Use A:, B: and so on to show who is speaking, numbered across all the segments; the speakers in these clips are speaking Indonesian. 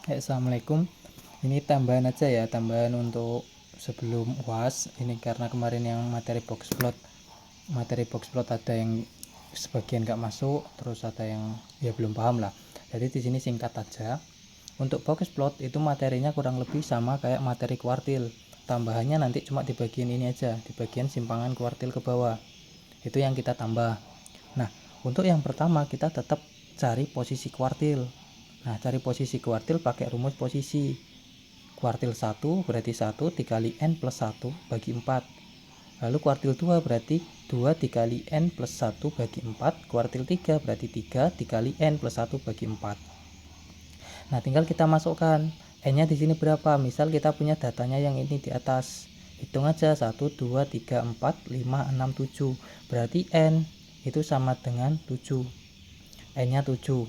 A: Assalamualaikum. Ini tambahan aja ya, tambahan untuk sebelum UAS. Ini karena kemarin yang materi box plot ada yang sebagian nggak masuk, terus ada yang ya belum paham lah. Jadi di sini singkat aja. Untuk box plot itu materinya kurang lebih sama kayak materi kuartil. Tambahannya nanti cuma di bagian ini aja, di bagian simpangan kuartil ke bawah. Itu yang kita tambah. Nah, untuk yang pertama kita tetap cari posisi kuartil. Nah, cari posisi kuartil pakai rumus posisi. Kuartil 1 berarti 1 dikali N plus 1 bagi 4. Lalu kuartil 2 berarti 2 dikali N plus 1 bagi 4. Kuartil 3 berarti 3 dikali N plus 1 bagi 4. Nah, tinggal kita masukkan. N-nya di sini berapa? Misal kita punya datanya yang ini di atas. Hitung aja 1, 2, 3, 4, 5, 6, 7. Berarti N itu sama dengan 7. N-nya 7.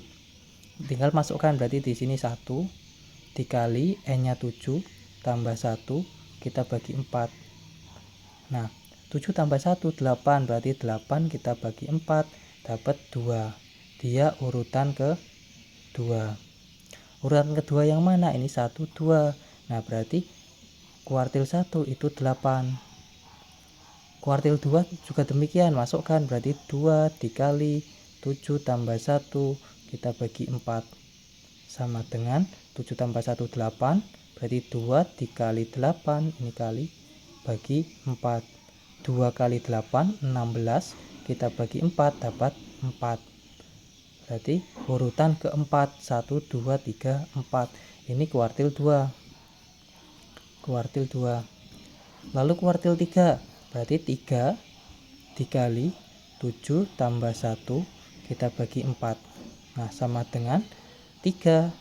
A: Tinggal masukkan, berarti di sini 1 dikali N-nya 7 tambah 1 kita bagi 4. Nah, 7 tambah 1 8, berarti 8 kita bagi 4 dapat 2. Dia urutan ke 2. Urutan kedua yang mana? Ini 1 2. Nah, berarti kuartil 1 itu 8. Kuartil 2 juga demikian, masukkan, berarti 2 dikali 7 tambah 1 kita bagi 4 sama dengan 7 tambah 1 8, berarti 2 dikali 8 ini kali bagi 4. 2 kali 8 16, kita bagi 4 dapat 4. Berarti urutan keempat 1 2 3 4. Ini kuartil 2. Kuartil 2. Lalu kuartil 3 berarti 3 dikali 7 tambah 1 kita bagi 4. Nah, sama dengan 3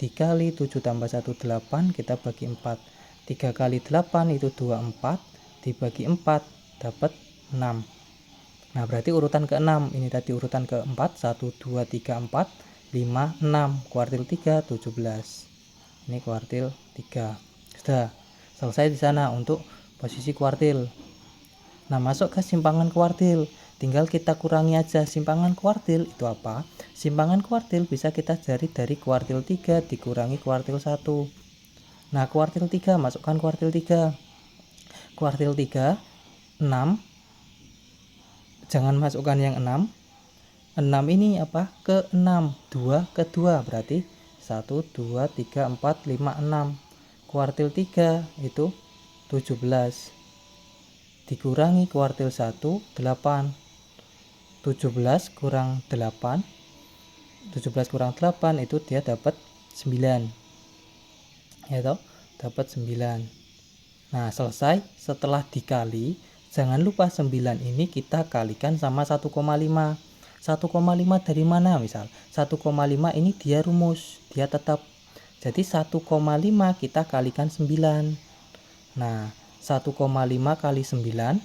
A: dikali 7 tambah 1 8 kita bagi 4. 3 kali 8 itu 24 dibagi 4 dapat 6. Nah, berarti urutan ke-6. Ini tadi urutan ke-4 1 2 3 4 5 6. Kuartil 3 17. Ini kuartil 3. Sudah selesai di sana untuk posisi kuartil. Nah, masuk ke simpangan kuartil. Tinggal kita kurangi aja simpangan kuartil itu apa? Simpangan kuartil bisa kita cari dari kuartil 3 dikurangi kuartil 1. Nah, kuartil 3, masukkan kuartil 3. Kuartil 3 6. Jangan masukkan yang 6. 6 ini apa? Ke 6. 2 ke 2 berarti 1 2 3 4 5 6. Kuartil 3 itu 17 dikurangi kuartil 1 8. 17 kurang 8, 17 kurang 8 itu dia dapat 9. Ya toh, dapat 9. Nah, selesai. Setelah dikali, jangan lupa 9 ini kita kalikan sama 1,5. 1,5 dari mana? Misal 1,5 ini dia rumus, dia tetap. Jadi 1,5 kita kalikan 9. Nah, 1,5 kali 9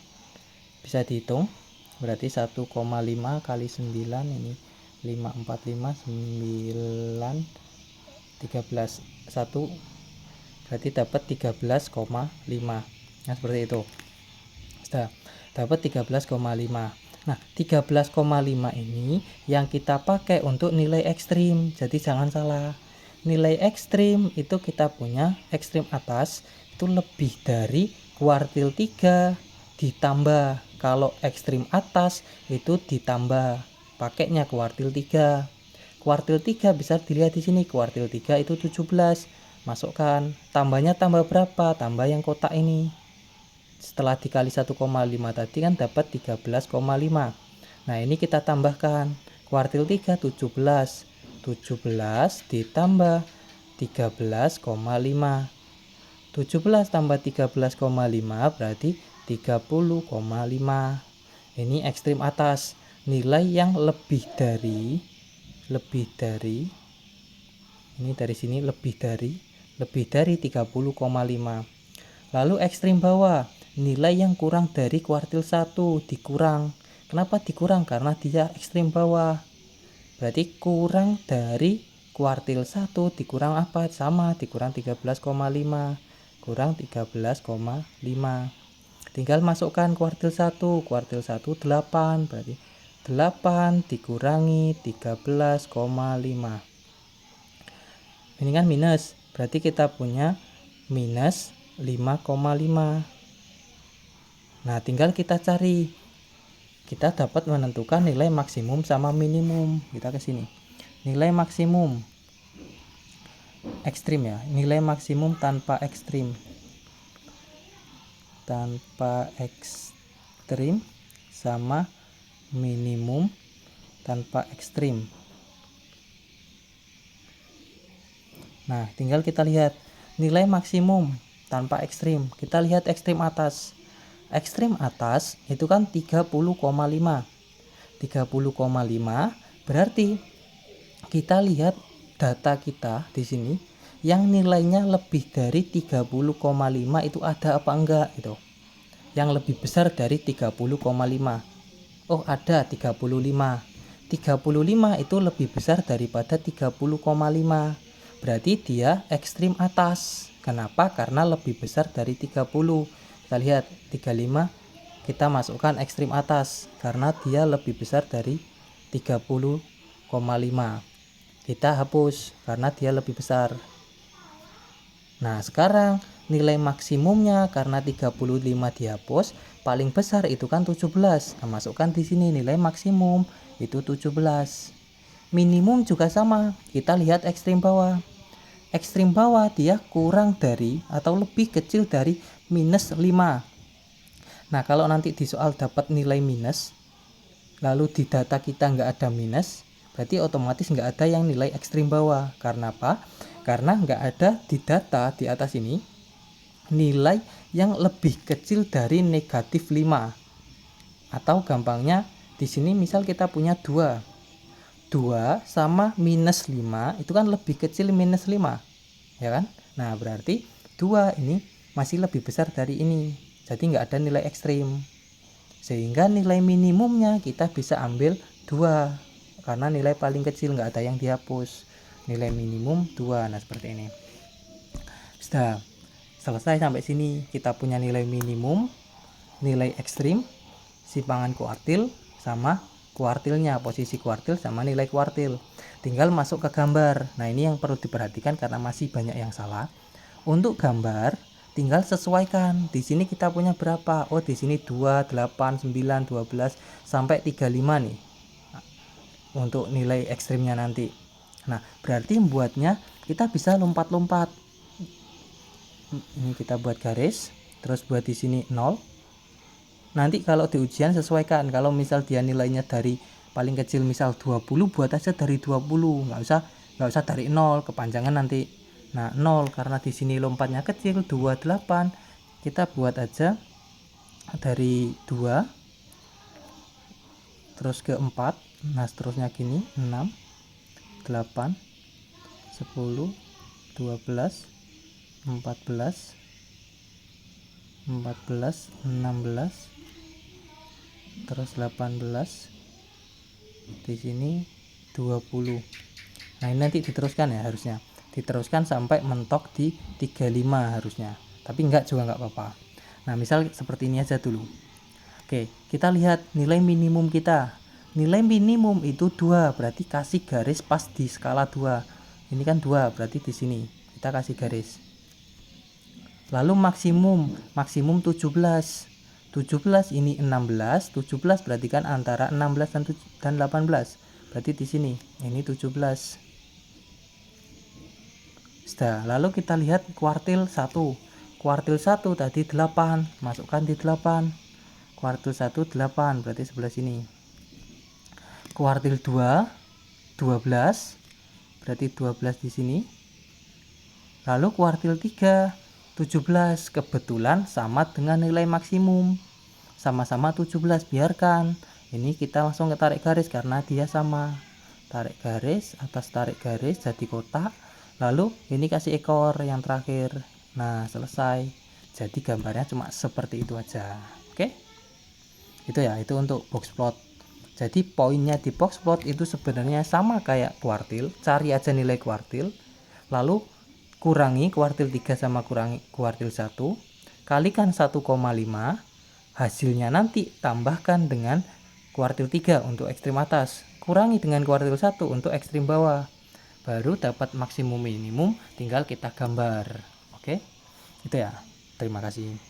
A: bisa dihitung. Berarti 1,5 kali 9 ini 5 4 5 9 13 1, berarti dapat 13,5. Nah, seperti itu. Sudah dapat 13,5. Nah, 13,5 ini yang kita pakai untuk nilai ekstrim. Jadi jangan salah. Nilai ekstrim itu kita punya ekstrim atas itu lebih dari kuartil 3 ditambah. Kalau ekstrim atas itu ditambah. Pakainya kuartil 3. Kuartil 3 bisa dilihat di sini. Kuartil 3 itu 17. Masukkan. Tambahnya tambah berapa? Tambah yang kotak ini. Setelah dikali 1,5 tadi kan dapat 13,5. Nah, ini kita tambahkan. Kuartil 3 17. 17 ditambah 13,5. 17 tambah 13,5 berarti 30,5. Ini ekstrim atas. Nilai yang lebih dari ini dari sini lebih dari 30,5. Lalu ekstrim bawah, nilai yang kurang dari kuartil 1 dikurang. Kenapa dikurang? Karena dia ekstrim bawah. Berarti kurang dari kuartil 1 dikurang apa? Sama, dikurang 13,5. Kurang 13,5. Tinggal masukkan kuartil 1. Kuartil 1 8, berarti 8 dikurangi 13,5. Ini kan minus, berarti kita punya minus 5,5. Nah, tinggal kita cari. Kita dapat menentukan nilai maksimum sama minimum. Kita ke sini. Nilai maksimum ekstrim ya. Nilai maksimum tanpa ekstrim. Tanpa ekstrim sama minimum tanpa ekstrim. Nah, tinggal kita lihat nilai maksimum tanpa ekstrim. Kita lihat ekstrim atas. Ekstrim atas itu kan 30,5. 30,5 berarti kita lihat data kita di sini yang nilainya lebih dari 30,5 itu ada apa enggak itu. Yang lebih besar dari 30,5. Oh, ada 35. 35 itu lebih besar daripada 30,5. Berarti dia ekstrim atas. Kenapa? Karena lebih besar dari 30. Kita lihat 35 kita masukkan ekstrim atas karena dia lebih besar dari 30,5. Kita hapus karena dia lebih besar. Nah, sekarang nilai maksimumnya karena 35 dihapus, paling besar itu kan 17. Nah, masukkan di sini nilai maksimum itu 17. Minimum juga sama. Kita lihat ekstrim bawah. Ekstrim bawah dia kurang dari atau lebih kecil dari minus 5. Nah, kalau nanti di soal dapat nilai minus, lalu di data kita nggak ada minus, berarti otomatis nggak ada yang nilai ekstrim bawah. Karena apa? Karena nggak ada di data di atas ini nilai yang lebih kecil dari negatif 5. Atau gampangnya di sini misal kita punya 2 sama minus 5 itu kan lebih kecil minus 5, ya kan? Nah, berarti 2 ini masih lebih besar dari ini, jadi nggak ada nilai ekstrim, sehingga nilai minimumnya kita bisa ambil 2 karena nilai paling kecil nggak ada yang dihapus, nilai minimum 2. Nah, seperti ini. Sudah selesai sampai sini. Kita punya nilai minimum, nilai ekstrim, simpangan kuartil sama kuartilnya, posisi kuartil sama nilai kuartil. Tinggal masuk ke gambar. Nah, ini yang perlu diperhatikan karena masih banyak yang salah. Untuk gambar tinggal sesuaikan. Di sini kita punya berapa? Oh, di sini 2, 8, 9, 12 sampai 35 nih. Untuk nilai ekstrimnya nanti. Nah, berarti membuatnya kita bisa lompat-lompat. Ini kita buat garis, terus buat di sini 0. Nanti kalau di ujian sesuaikan. Kalau misal dia nilainya dari paling kecil misal 20, buat aja dari 20. Nggak usah dari 0, kepanjangan nanti. Nah, 0 karena di sini lompatnya kecil, 28. Kita buat aja dari 2 terus ke 4. Nah, seterusnya gini, 6, 8, 10, 12, 14, 16, terus 18, di sini 20. Nah, ini nanti diteruskan ya, harusnya diteruskan sampai mentok di 35 harusnya, tapi enggak juga enggak apa-apa. Nah, misal seperti ini aja dulu. Oke, kita lihat nilai minimum kita. Nilai minimum itu 2, berarti kasih garis pas di skala 2. Ini kan 2, berarti di sini kita kasih garis. Lalu maksimum 17. 17 ini 16, 17 berarti kan antara 16 dan 18. Berarti di sini ini 17. Sudah, lalu kita lihat kuartil 1. Kuartil 1 tadi 8, masukkan di 8. Kuartil 1 8, berarti sebelah sini. Kuartil 2 12, berarti 12 di sini. Lalu kuartil 3 17, kebetulan sama dengan nilai maksimum, sama-sama 17. Biarkan ini kita langsung tarik garis karena dia sama. Tarik garis, atas tarik garis jadi kotak, lalu ini kasih ekor yang terakhir. Nah, selesai. Jadi gambarnya cuma seperti itu aja. Oke, itu ya, itu untuk box plot. Jadi poinnya di box plot itu sebenarnya sama kayak kuartil. Cari aja nilai kuartil, lalu kurangi kuartil 3 sama kurangi kuartil 1, kalikan 1,5, hasilnya nanti tambahkan dengan kuartil 3 untuk ekstrim atas, kurangi dengan kuartil 1 untuk ekstrim bawah. baru dapat maksimum minimum, tinggal kita gambar. Oke, itu ya. Terima kasih.